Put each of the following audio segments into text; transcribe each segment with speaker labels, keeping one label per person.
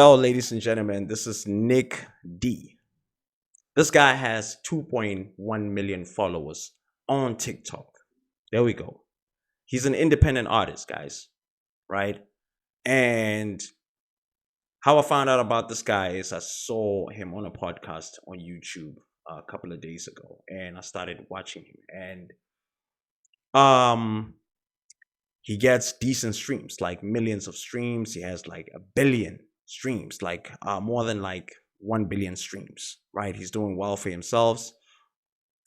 Speaker 1: Well, ladies and gentlemen, this is Nick D. This guy has 2.1 million followers on TikTok. There we go. He's an independent artist, guys, right? And how I found out about this guy is I saw him on a podcast on YouTube a couple of days ago, and I started watching him. And um, he gets decent streams, like millions of streams. He has like a billion streams, like more than like 1 billion streams, right? He's doing well for himself.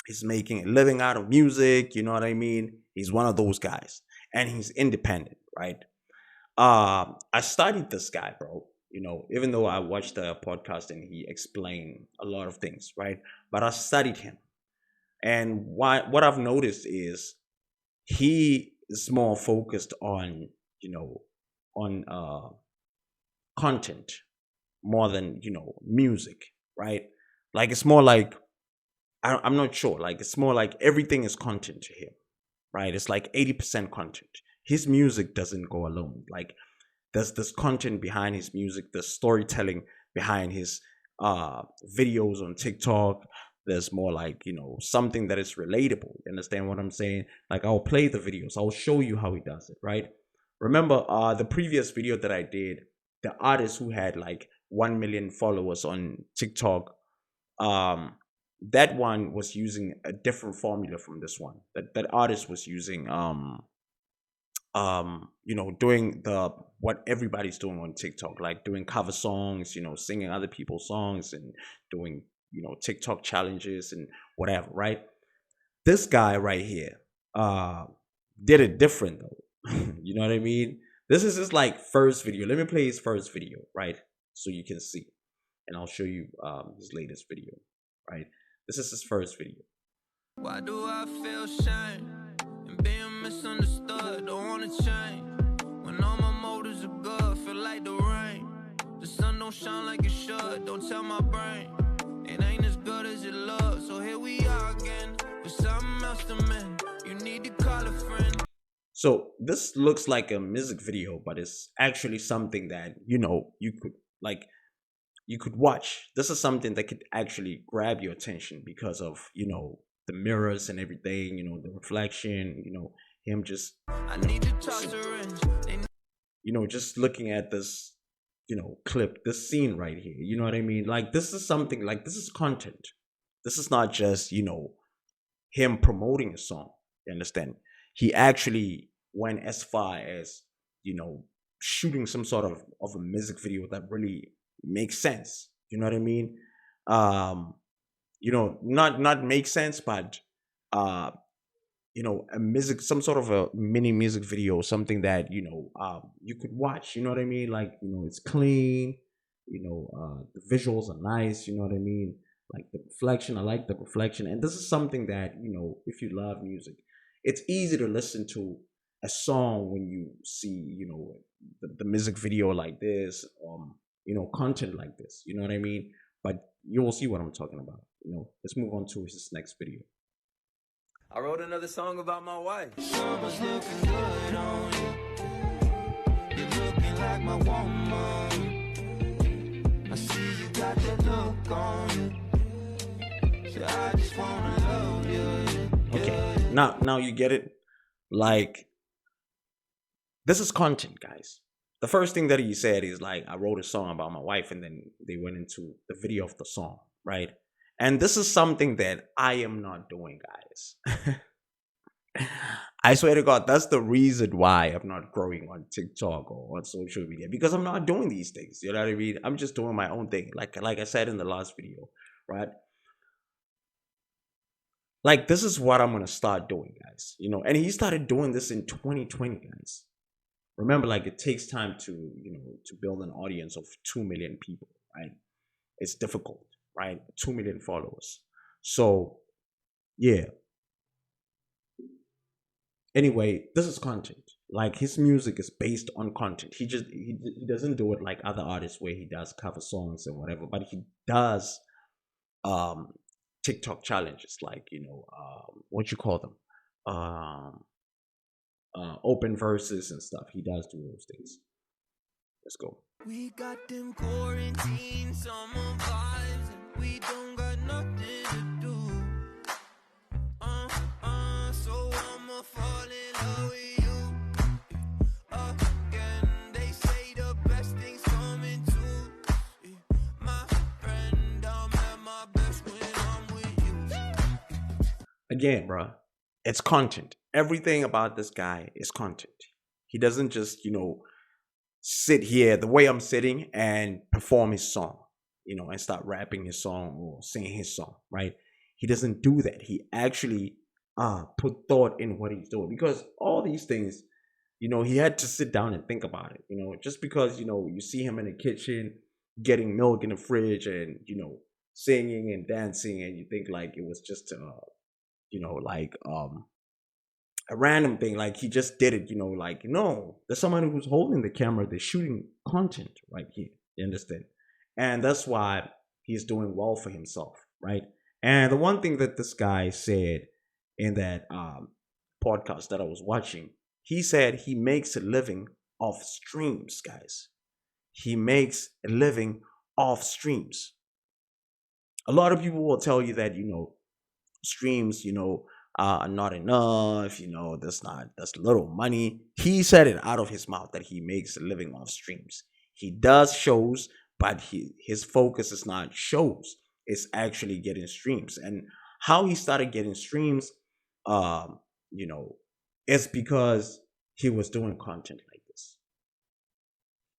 Speaker 1: He's making a living out of music, you know what I mean? He's one of those guys, and he's independent, right? I studied this guy, bro. Even though I watched the podcast and he explained a lot of things, right? But I studied him, and what I've noticed is he is more focused on on content more than music, right? Like it's more like I'm not sure. Like it's more like everything is content to him, right? It's like 80% content. His music doesn't go alone. Like there's this content behind his music, the storytelling behind his videos on TikTok. There's more like something that is relatable. You understand what I'm saying? Like I'll play the videos. I'll show you how he does it, right? Remember the previous video that I did, the artist who had like 1 million followers on TikTok, that one was using a different formula from this one. That artist was using doing the what everybody's doing on TikTok, like doing cover songs, singing other people's songs and doing TikTok challenges and whatever, right? This guy right here did it different though. You know what I mean? This is his like first video. Let me play his first video, right? So you can see. And I'll show you his latest video, right? This is his first video.
Speaker 2: Why do I feel shame and being misunderstood? Don't wanna change when all my motives are good. Feel like the rain, the sun don't shine like it should. Don't tell my brain it ain't as good as it looks. So here we are again with something else to mend. You need to call a friend.
Speaker 1: So this looks like a music video, but it's actually something that you could watch. This is something that could actually grab your attention because of the mirrors and everything, the reflection, him just
Speaker 2: I need to toss a wrench.
Speaker 1: just looking at this clip, this scene right here, you know what I mean? Like this is something, like this is content. This is not just him promoting a song. You understand? He actually went as far as shooting some sort of a music video that really makes sense. You know what I mean? Not make sense, but a music, some sort of a mini music video, something that you could watch. You know what I mean? Like it's clean. The visuals are nice. You know what I mean? Like the reflection, I like the reflection, and this is something that if you love music, it's easy to listen to a song when you see the music video like this, content like this. You know what I mean? But you will see what I'm talking about. Let's move on to his next video.
Speaker 2: I wrote another song about my wife. Summer's looking good on you. You're looking like my woman. I see you got that look on you. So I just wanna love you.
Speaker 1: Okay, now you get it. Like this is content, guys. The first thing that he said is like, I wrote a song about my wife, and then they went into the video of the song, right? And this is something that I am not doing, guys. I swear to God, that's the reason why I'm not growing on TikTok or on social media, because I'm not doing these things. You know what I mean? I'm just doing my own thing. Like I said in the last video, right? Like this is what I'm gonna start doing, guys. And he started doing this in 2020, guys. Remember, like it takes time to to build an audience of 2 million people, right? It's difficult, right? 2 million followers. So yeah. Anyway, this is content. Like his music is based on content. He doesn't do it like other artists where he does cover songs and whatever, but he does TikTok challenges, like what you call them, open verses and stuff. He does do those things. Let's go.
Speaker 2: We got them quarantine summer vibes, and we don't got nothing to do. So I'ma fall in love with you again. They say the best things coming to my friend. I'm at my best when I'm with you.
Speaker 1: Again, bro, it's content. Everything about this guy is content. He doesn't just, sit here the way I'm sitting and perform his song, and start rapping his song or singing his song, right? He doesn't do that. He actually put thought in what he's doing, because all these things, he had to sit down and think about it. Just because you see him in the kitchen getting milk in the fridge and singing and dancing, and you think like it was just like a random thing, like he just did it, like no, there's someone who's holding the camera, they're shooting content right here. You understand? And that's why he's doing well for himself, right? And the one thing that this guy said in that podcast that I was watching, he said he makes a living off streams, guys. He makes a living off streams. A lot of people will tell you that streams are not enough. That's little money. He said it out of his mouth that he makes a living off streams. He does shows, but his focus is not shows, it's actually getting streams. And how he started getting streams, um you know it's because he was doing content like this,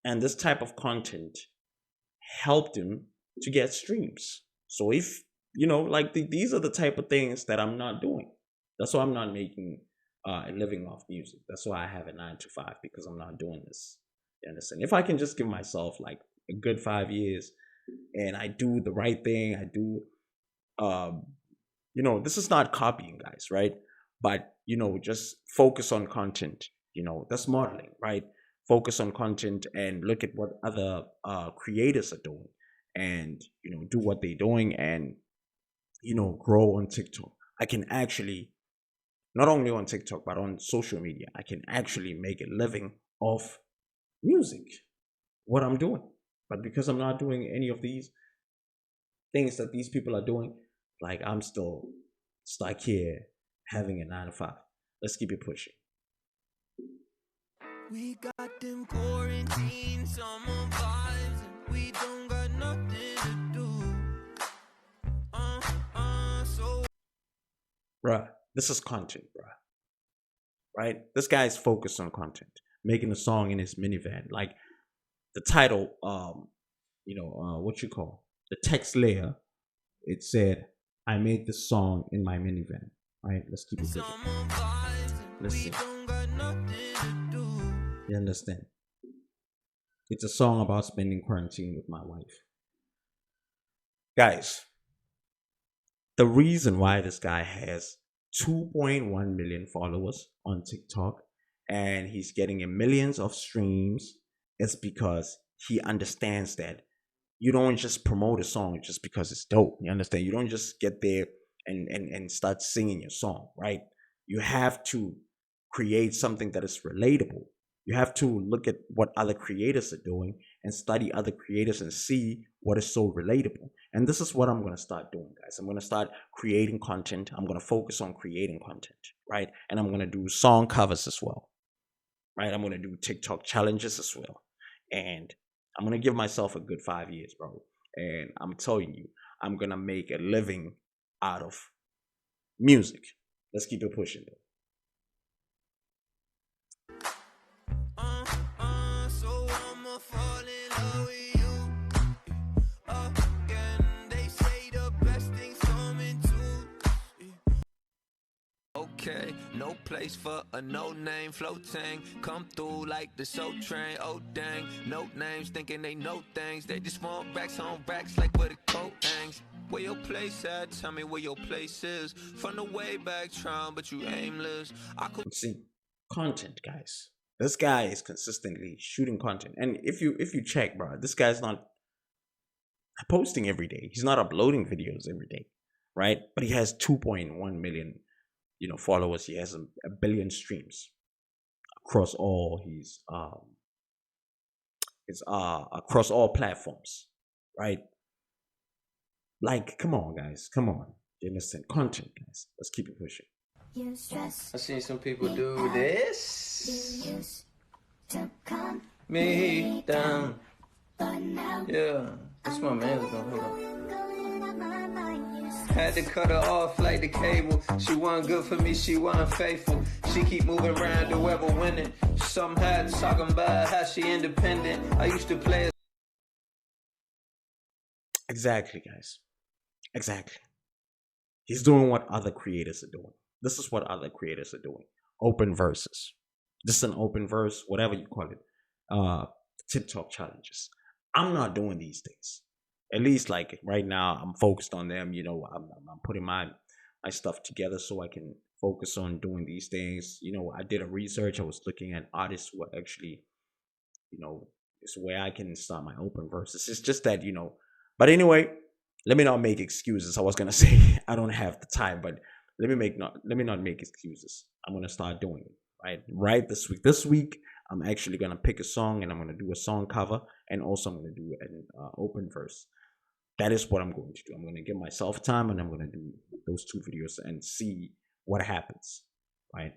Speaker 1: and this type of content helped him to get streams. So if like these are the type of things that I'm not doing. That's why I'm not making a living off music. That's why I have a 9 to 5, because I'm not doing this. You understand? If I can just give myself like a good 5 years and I do the right thing, I do this is not copying, guys, right? But just focus on content. That's modeling, right? Focus on content and look at what other creators are doing, and do what they're doing, and grow on TikTok. I can actually, not only on TikTok but on social media, I can actually make a living off music, what I'm doing. But because I'm not doing any of these things that these people are doing, like I'm still stuck here having a 9 to 5. Let's keep it pushing.
Speaker 2: We got them quarantine summer vibes, and we don't got nothing to do. So
Speaker 1: Bruh, this is content, bruh. Right? This guy's focused on content, making a song in his minivan. Like the title, what you call the text layer, it said, "I made this song in my minivan." Right? Let's keep it pushing.
Speaker 2: summer vibes, and
Speaker 1: Let's
Speaker 2: we
Speaker 1: see.
Speaker 2: don't got nothing to do.
Speaker 1: You understand? It's a song about spending quarantine with my wife. Guys, the reason why this guy has 2.1 million followers on TikTok and he's getting a millions of streams is because he understands that you don't just promote a song just because it's dope. You understand? You don't just get there and start singing your song, right? You have to create something that is relatable. You have to look at what other creators are doing and study other creators and see what is so relatable. And this is what I'm going to start doing, guys. I'm going to start creating content. I'm going to focus on creating content, right? And I'm going to do song covers as well, right? I'm going to do TikTok challenges as well. And I'm going to give myself a good 5 years, bro. And I'm telling you, I'm going to make a living out of music. Let's keep it pushing, though.
Speaker 2: So I'ma fall in love with you again. They say the best things coming to. Okay, no place for a no-name floating. Come through like the soul train. Oh dang, no names thinking they know things. They just want racks on racks like where the coat hangs. Where your place at? Tell me where your place is. From the way back trying, but you aimless. I could
Speaker 1: See, content, guys. This guy is consistently shooting content, and if you check, bro, this guy's not posting every day. He's not uploading videos every day, right? But he has 2.1 million, followers. He has a billion streams across all his It's across all platforms, right? Like, come on, guys, come on. You understand? Content, guys. Let's keep it pushing.
Speaker 2: I seen some people do this. Me down. Yeah, that's my man's gonna hold on. Had to cut her off like the cable. She wasn't good for me, she wasn't faithful. She keep moving around the web of winning. Some had talking about how she independent. I used to play.
Speaker 1: Exactly, guys. Exactly. He's doing what other creators are doing. This is what other creators are doing. Open verses. This is an open verse, whatever you call it. TikTok challenges. I'm not doing these things. At least like right now, I'm focused on them. You know, I'm putting my stuff together so I can focus on doing these things. You know, I did a research. I was looking at artists who are actually, you know, it's where I can start my open verses. It's just that, you know, but anyway, let me not make excuses. I was gonna say I don't have the time, but let me not make excuses. I'm gonna start doing it right this week. This week I'm actually gonna pick a song and I'm gonna do a song cover, and also I'm gonna do an open verse. That is what I'm going to do. I'm gonna give myself time and I'm gonna do those two videos and see what happens, right?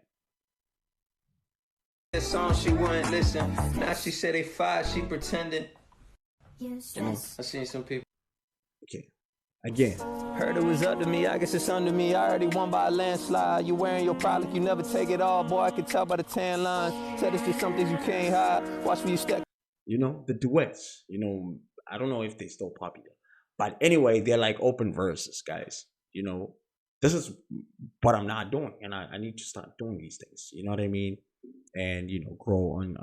Speaker 2: That song she wouldn't listen. Now she said they fired, she pretended. You know, I seen some people.
Speaker 1: Okay. Again.
Speaker 2: Heard it was up to me, I guess it's under me. I already won by a landslide. You wearing your pride like you never take it all. Boy, I can tell by the tan lines. Said it's just some things you can't hide. Watch where you step.
Speaker 1: You know, the duets, you know, I don't know if they're still popular. But anyway, they're like open verses, guys. You know, this is what I'm not doing. And I need to start doing these things. You know what I mean? And, you know, grow on,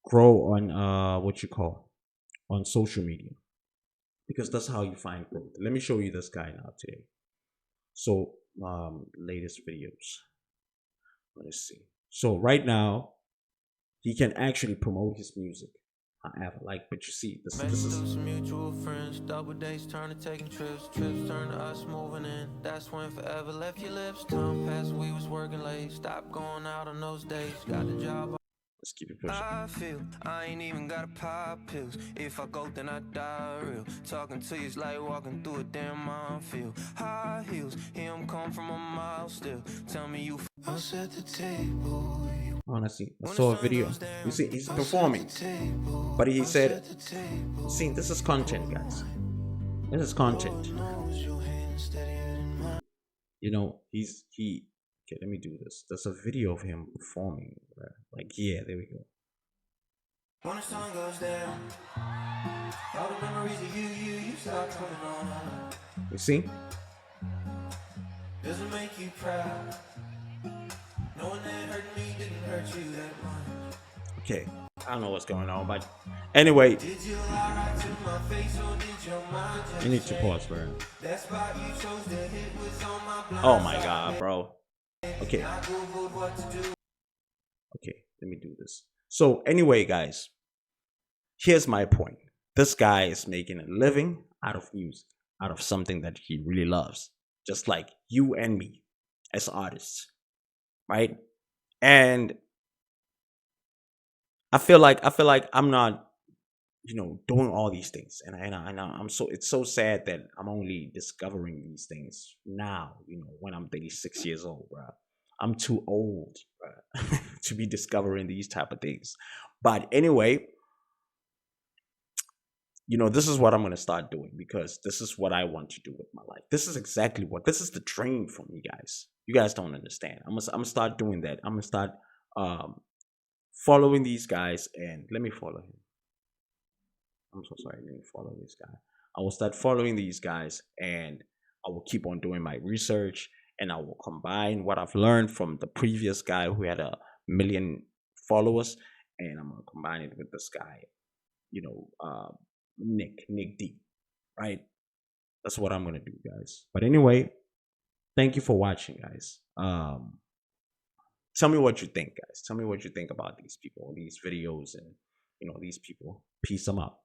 Speaker 1: grow on what you call on social media, because that's how you find growth. Let me show you this guy now today. So latest videos, let's see. So right now he can actually promote his music, however, like, but you see this is
Speaker 2: mutual friends, double days turn to taking trips turn to us moving in. That's when forever left your lips. Time passed, we was working late, stopped going out on those days, got the job.
Speaker 1: Let's keep it pushing.
Speaker 2: I feel I ain't even gotta pop pills. If I go, then I die real. Talking to you's like walking through a damn minefield. High heels, here I'm come from a mile still. Tell me you I'll set the table.
Speaker 1: Honestly, I saw a video. You see, he's performing, but he said, "See, this is content, guys. This is content." You know, he. Okay, let me do this. There's a video of him performing. Like, yeah, there we go.
Speaker 2: When the sun goes down, all the memories of you start coming on.
Speaker 1: You see?
Speaker 2: Does it make you proud? Knowing that hurt me didn't hurt you that much.
Speaker 1: Okay, I don't know what's going on, but anyway,
Speaker 2: did you lie right to my face or did your mind just
Speaker 1: I need to pause for it.
Speaker 2: That spot you chose to hit was on my blind
Speaker 1: Oh my god, bro. Okay. Okay, let me do this. So anyway, guys, here's my point. This guy is making a living out of music, out of something that he really loves, just like you and me as artists, right? And I feel like I'm not, you know, doing all these things, and I'm so, it's so sad that I'm only discovering these things now, you know, when I'm 36 years old, bro. I'm too old, bro, to be discovering these type of things. But anyway, you know, this is what I'm gonna start doing, because this is what I want to do with my life. This is exactly what, this is the dream for me, guys. You guys don't understand. I'm gonna start doing that. I'm gonna start following these guys, and let me follow him. I'm so sorry, I didn't follow this guy. I will start following these guys, and I will keep on doing my research, and I will combine what I've learned from the previous guy who had 1 million followers, and I'm gonna combine it with this guy, you know, Nick D, right? That's what I'm gonna do, guys. But anyway, thank you for watching, guys. Tell me what you think, guys. Tell me what you think about these people, these videos, and, you know, these people. Peace them out.